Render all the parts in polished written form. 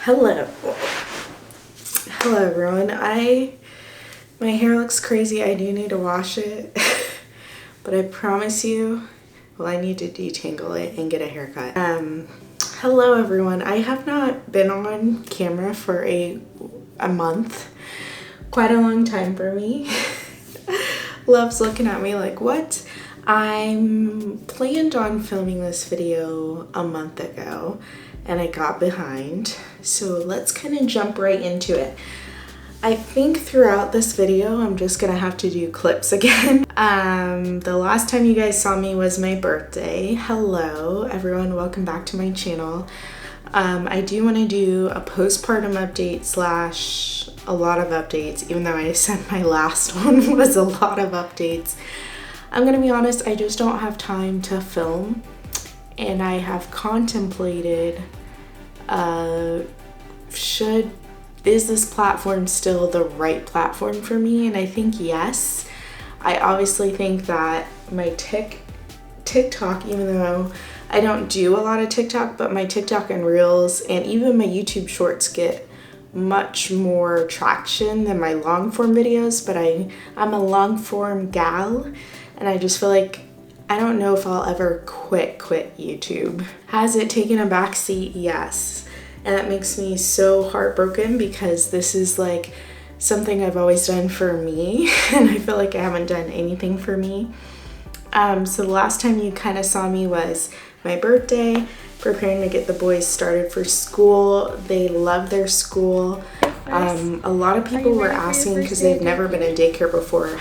Hello everyone. My hair looks crazy. I do need to wash it, but I promise you, well, I need to detangle it and get a haircut. Hello everyone. I have not been on camera for a month. Quite a long time for me. Love's looking at me like, what? I'm planned on filming this video a month ago and I got behind. So let's kind of jump right into it. I think throughout this video, I'm just gonna have to do clips again. The last time you guys saw me was my birthday. Hello everyone, welcome back to my channel. I do want to do a postpartum update slash a lot of updates, even though I said my last one was a lot of updates. I'm gonna be honest, I just don't have time to film, and I have contemplated, is this platform still the right platform for me? And I think yes. I obviously think that my TikTok, even though I don't do a lot of TikTok, but my TikTok and Reels and even my YouTube Shorts get much more traction than my long form videos, but I'm a long form gal, and I just feel like I don't know if I'll ever quit YouTube. Has it taken a backseat? Yes. And that makes me so heartbroken because this is like something I've always done for me and I feel like I haven't done anything for me. So the last time you kind of saw me was my birthday, preparing to get the boys started for school. They love their school. A lot of people were asking because they've never been in daycare before,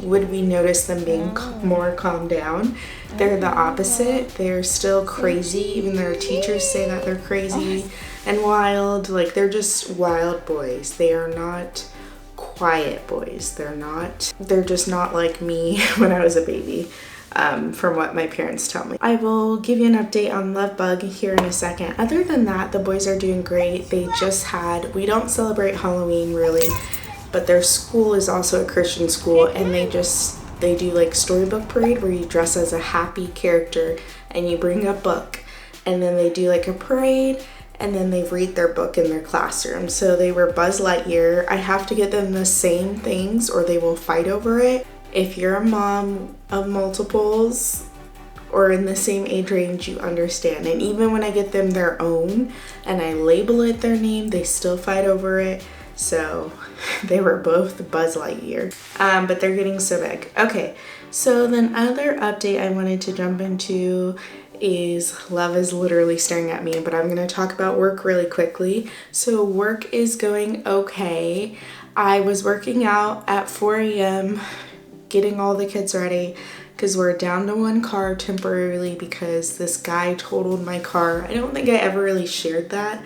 would we notice them being more calmed down? They're the opposite. They're still crazy, even their teachers say that they're crazy and wild. Like, they're just wild boys. They are not quiet boys. They're just not like me when I was a baby. From what my parents tell me. I will give you an update on Lovebug here in a second. Other than that, the boys are doing great. We don't celebrate Halloween really, but their school is also a Christian school, and they do like storybook parade where you dress as a happy character and you bring a book, and then they do like a parade, and then they read their book in their classroom. So they were Buzz Lightyear. I have to get them the same things or they will fight over it. If you're a mom of multiples or in the same age range, you understand. And even when I get them their own and I label it their name, they still fight over it. So they were both Buzz Lightyear, but they're getting so big. Okay, so then other update I wanted to jump into is Love is literally staring at me, but I'm gonna talk about work really quickly. So work is going okay. I was working out at 4 a.m. getting all the kids ready because we're down to one car temporarily because this guy totaled my car. I don't think I ever really shared that,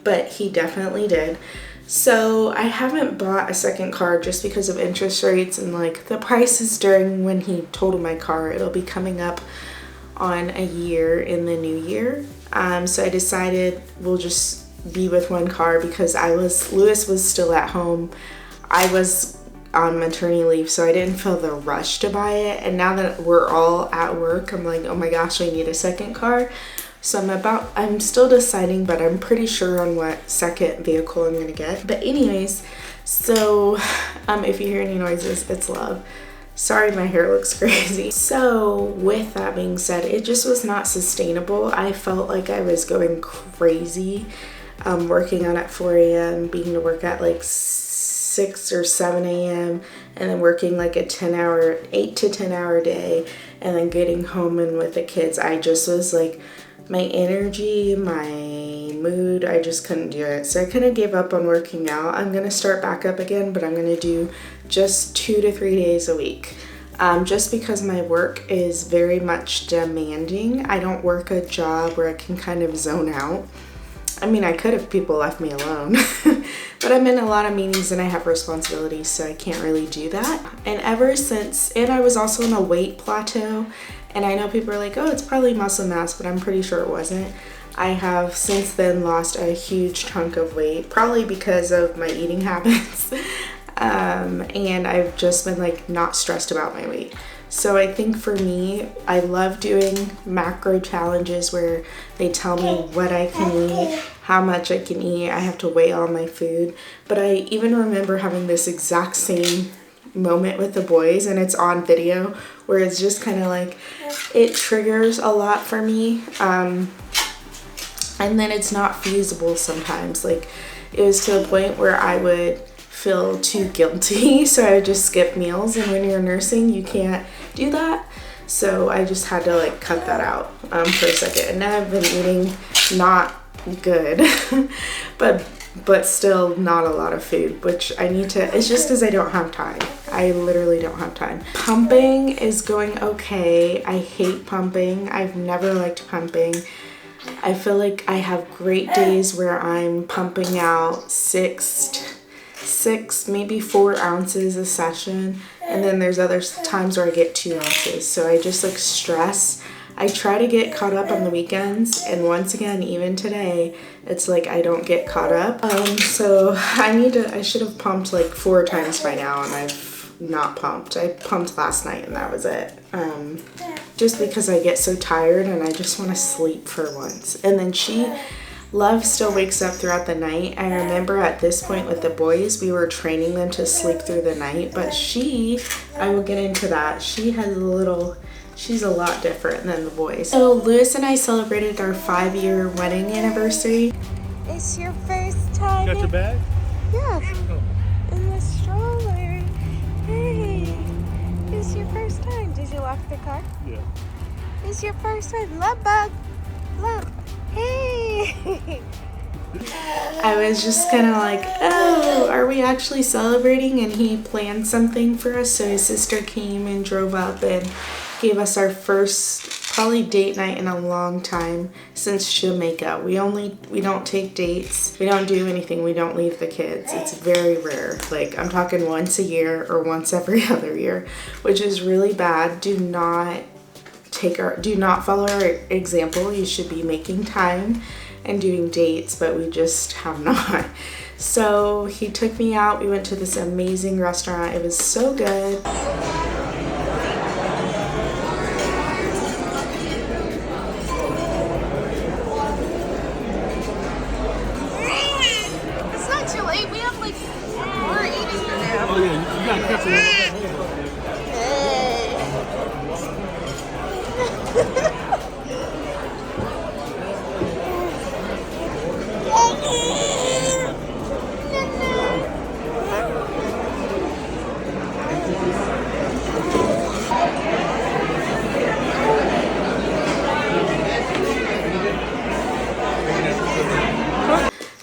but he definitely did. So I haven't bought a second car just because of interest rates and like the prices during when he totaled my car. It'll be coming up on a year in the new year. So I decided we'll just be with one car because Lewis was still at home. I was on maternity leave, so I didn't feel the rush to buy it, and now that we're all at work, I'm like, oh my gosh, I need a second car. So I'm still deciding, but I'm pretty sure on what second vehicle I'm gonna get. But anyways, so if you hear any noises, it's Love. Sorry, my hair looks crazy. So with that being said, it just was not sustainable. I felt like I was going crazy, working out at 4 a.m., being to work at like 6 or 7 a.m. and then working like a 8 to 10 hour day and then getting home and with the kids. I just was like, my energy, my mood, I just couldn't do it. So I kind of gave up on working out. I'm gonna start back up again, but I'm gonna do just 2 to 3 days a week. Just because my work is very much demanding. I don't work a job where I can kind of zone out. I mean, I could if people left me alone, but I'm in a lot of meetings and I have responsibilities, so I can't really do that. And and I was also in a weight plateau, and I know people are like, oh, it's probably muscle mass, but I'm pretty sure it wasn't. I have since then lost a huge chunk of weight, probably because of my eating habits. And I've just been like not stressed about my weight. So I think for me, I love doing macro challenges where they tell me what I can eat, how much I can eat. I have to weigh all my food. But I even remember having this exact same moment with the boys, and it's on video, where it's just kind of like, it triggers a lot for me. And then it's not feasible sometimes. Like, it was to a point where I would feel too guilty, so I would just skip meals, and when you're nursing, you can't do that. So I just had to like cut that out for a second. And now I've been eating not good, but still not a lot of food, which I need to, it's just because I don't have time. I literally don't have time. Pumping is going okay. I hate pumping. I've never liked pumping. I feel like I have great days where I'm pumping out six, maybe 4 ounces a session. And then there's other times where I get 2 ounces. So I just like stress. I try to get caught up on the weekends. And once again, even today, it's like I don't get caught up. So I should have pumped like 4 times by now, and I've not pumped. I pumped last night and that was it. Just because I get so tired and I just want to sleep for once. And then Love still wakes up throughout the night. I remember at this point with the boys, we were training them to sleep through the night, but I will get into that. She's a lot different than the boys. So Lewis and I celebrated our 5-year wedding anniversary. It's your first time. Got your bag? Yeah. Oh. In the stroller. Hey. It's your first time. Did you lock the car? Yeah. It's your first time. Love bug. Love. Hey. I was just kind of like, oh, are we actually celebrating? And he planned something for us. So his sister came and drove up and gave us our first probably date night in a long time since Jamaica. We don't take dates. We don't do anything. We don't leave the kids. It's very rare. Like, I'm talking once a year or once every other year, which is really bad. Do not follow our example. You should be making time and doing dates, but we just have not. So he took me out. We went to this amazing restaurant. It was so good. It's not too late. We have like more eating to do. Oh yeah, you gotta catch it.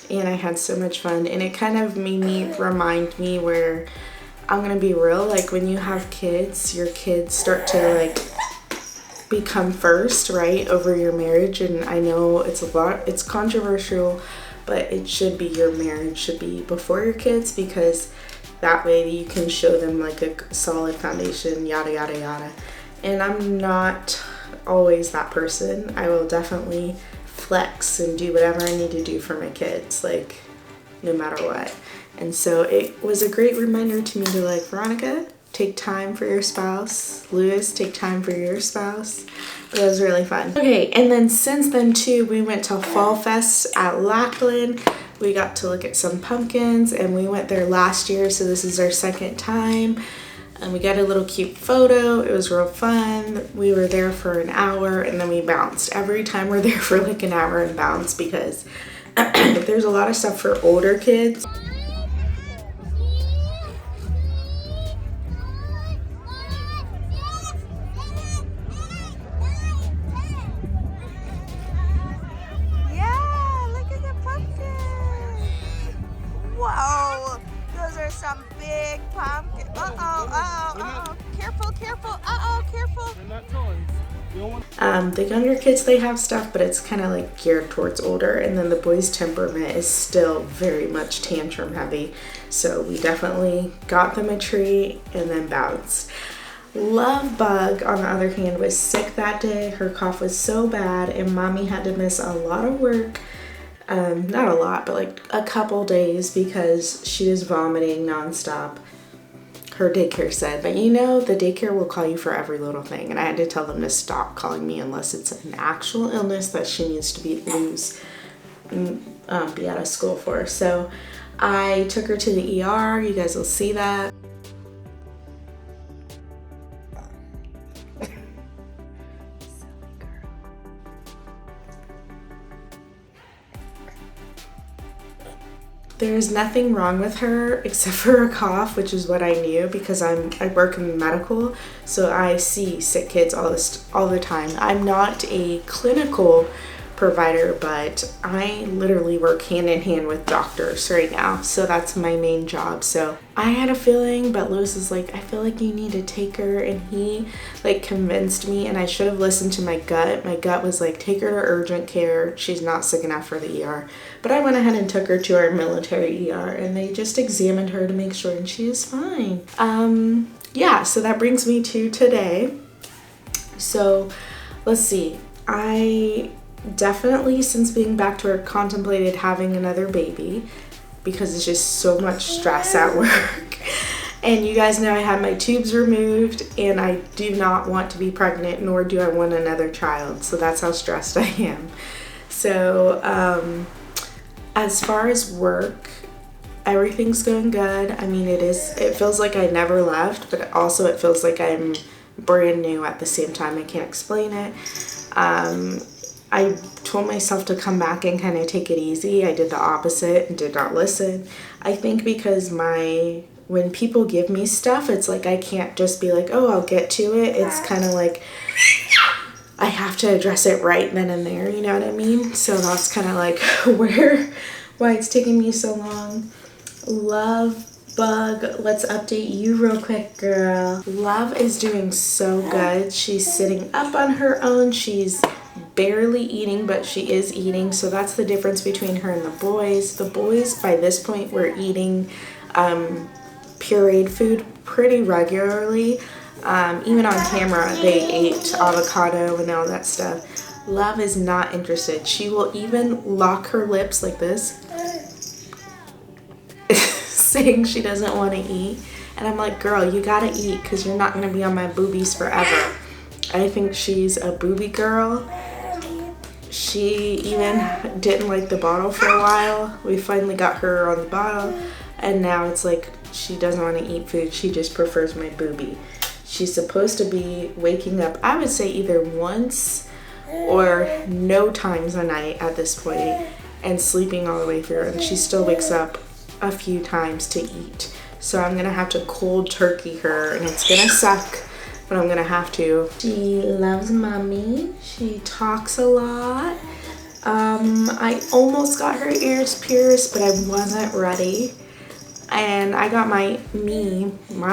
And I had so much fun, and it kind of remind me where I'm gonna be real, like when you have kids, your kids start to like become first, right, over your marriage. And I know it's controversial, but it should be, your marriage should be before your kids, because that way you can show them like a solid foundation, yada yada yada. And I'm not always that person. I will definitely flex and do whatever I need to do for my kids, like no matter what. And so it was a great reminder to me to like, Veronica, take time for your spouse. Lewis, take time for your spouse. It was really fun. Okay, and then since then too, we went to Fall Fest at Lackland. We got to look at some pumpkins, and we went there last year, so this is our second time. And we got a little cute photo. It was real fun. We were there for an hour and then we bounced. Every time we're there for like an hour and bounce, because there's a lot of stuff for older kids. Yeah, look at the pumpkins. Whoa, those are some big pumpkins. Uh-oh. Careful. Careful. They're not toys. The younger kids, they have stuff, but it's kind of like geared towards older. And then the boys' temperament is still very much tantrum heavy. So we definitely got them a treat and then bounced. Love Bug, on the other hand, was sick that day. Her cough was so bad, and mommy had to miss a lot of work. Not a lot, but like a couple days, because she was vomiting nonstop. Her daycare said, but you know, the daycare will call you for every little thing. And I had to tell them to stop calling me unless it's an actual illness that she needs to lose be out of school for. So I took her to the ER. You guys will see that. There's nothing wrong with her except for a cough, which is what I knew because I work in medical, so I see sick kids all the time. I'm not a clinical provider, but I literally work hand in hand with doctors right now, so that's my main job. So I had a feeling, but Lewis is like, I feel like you need to take her, and he like convinced me, and I should have listened to my gut. My gut was like, take her to urgent care, she's not sick enough for the ER. But I went ahead and took her to our military ER, and they just examined her to make sure, and she is fine. Yeah, so that brings me to today. So let's see, I definitely, since being back to work, contemplated having another baby because it's just so much stress at work. And you guys know I had my tubes removed, and I do not want to be pregnant, nor do I want another child. So that's how stressed I am. So as far as work, everything's going good. I mean, it feels like I never left, but also it feels like I'm brand new at the same time. I can't explain it. I told myself to come back and kind of take it easy. I did the opposite and did not listen. I think because when people give me stuff, it's like I can't just be like, oh, I'll get to it. It's kind of like I have to address it right then and there, you know what I mean? So that's kind of like why it's taking me so long. Love Bug, let's update you real quick, girl. Love is doing so good. She's sitting up on her own. She's barely eating, but she is eating. So that's the difference between her and the boys. The boys, by this point, were eating pureed food pretty regularly. Even on camera, they ate avocado and all that stuff. Love is not interested. She will even lock her lips like this, saying she doesn't want to eat. And I'm like, girl, you gotta eat because you're not gonna be on my boobies forever. I think she's a booby girl. She even didn't like the bottle for a while. We finally got her on the bottle, and now it's like she doesn't want to eat food. She just prefers my boobie. She's supposed to be waking up, I would say, either once or no times a night at this point, and sleeping all the way through. And she still wakes up a few times to eat. So I'm gonna have to cold turkey her, and it's gonna suck, but I'm gonna have to. She loves mommy. She talks a lot. I almost got her ears pierced, but I wasn't ready. And I got my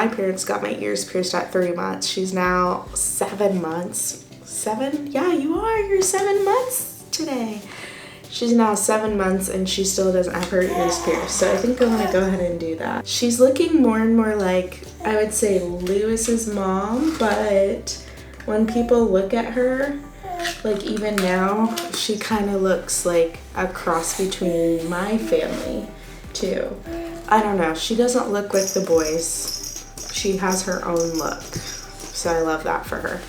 parents got my ears pierced at 3 months. She's now 7 months. 7? Yeah, you are. You're 7 months today. She's now 7 months and she still doesn't have her ears pierced. So I think I want to go ahead and do that. She's looking more and more like, I would say, Lewis's mom. But when people look at her, like even now, she kind of looks like a cross between my family too. I don't know. She doesn't look like the boys. She has her own look. So I love that for her.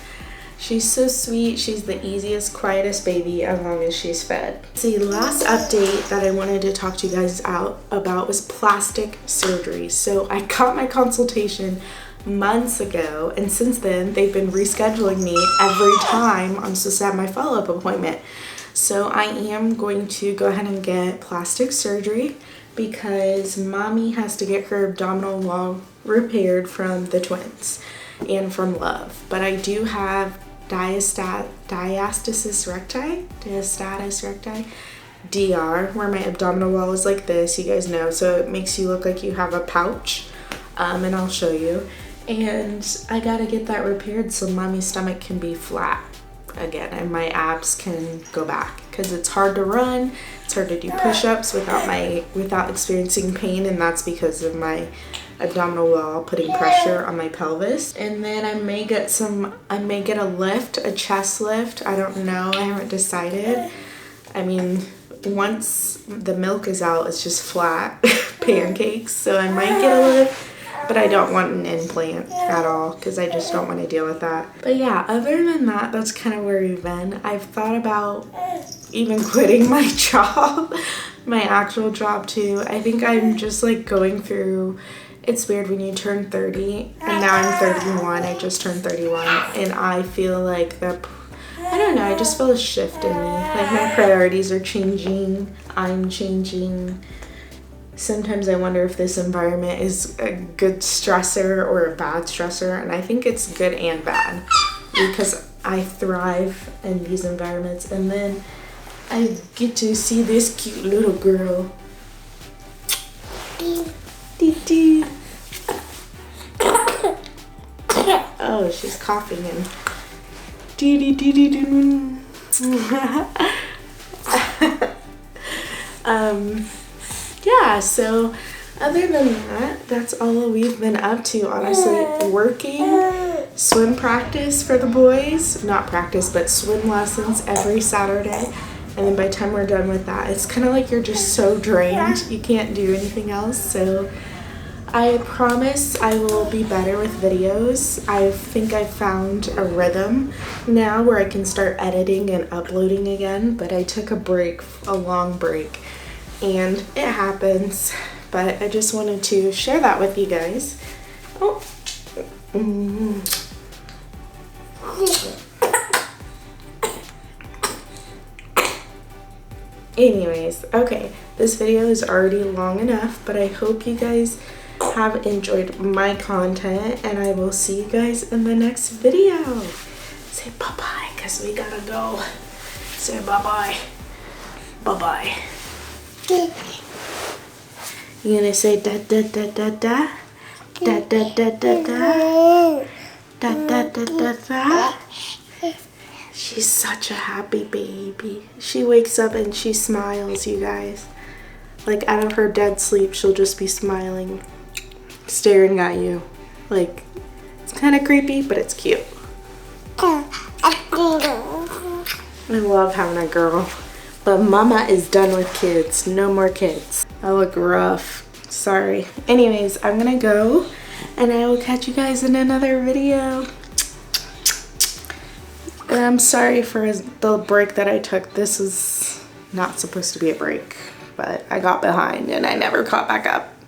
She's so sweet. She's the easiest, quietest baby as long as she's fed. See, last update that I wanted to talk to you guys about was plastic surgery. So I got my consultation months ago, and since then they've been rescheduling me every time I'm supposed to have my follow-up appointment. So I am going to go ahead and get plastic surgery because mommy has to get her abdominal wall repaired from the twins and from Love. But I do have diastasis recti, DR, where my abdominal wall is like this, you guys know, so it makes you look like you have a pouch, and I'll show you. And I gotta get that repaired so mommy's stomach can be flat again and my abs can go back, because it's hard to run, it's hard to do push-ups without experiencing pain, and that's because of my abdominal wall putting pressure on my pelvis. And then I may get a lift, a chest lift. I don't know, I haven't decided. I mean, once the milk is out, it's just flat pancakes, so I might get a lift. But I don't want an implant at all because I just don't want to deal with that. But yeah, other than that, that's kind of where we've been. I've thought about even quitting my job my actual job too. I think I'm just like going through, it's weird when you turn 30 and now I'm 31. I just turned 31 and I feel like I don't know, I just feel a shift in me. Like my priorities are changing, I'm changing. Sometimes I wonder if this environment is a good stressor or a bad stressor, and I think it's good and bad because I thrive in these environments, and then I get to see this cute little girl. Dee. Oh, she's coughing and yeah, so other than that, that's all we've been up to, honestly. Working, swim practice for the boys, not practice, but swim lessons every Saturday. And then by the time we're done with that, it's kind of like you're just so drained, you can't do anything else. So I promise I will be better with videos. I think I've found a rhythm now where I can start editing and uploading again, but I took a break, a long break, and it happens. But I just wanted to share that with you guys. Oh. Anyways, okay, this video is already long enough, but I hope you guys have enjoyed my content, and I will see you guys in the next video. Say bye-bye, because we gotta go. Say bye-bye. Bye-bye. You gonna say da-da-da-da-da? Da-da-da-da-da? Da-da-da-da-da? She's such a happy baby. She wakes up and she smiles, you guys. Like out of her dead sleep, she'll just be smiling, staring at you. Like, it's kind of creepy, but it's cute. I love having a girl. But mama is done with kids. No more kids. I look rough. Sorry. Anyways, I'm gonna go and I will catch you guys in another video. And I'm sorry for the break that I took. This is not supposed to be a break, but I got behind and I never caught back up.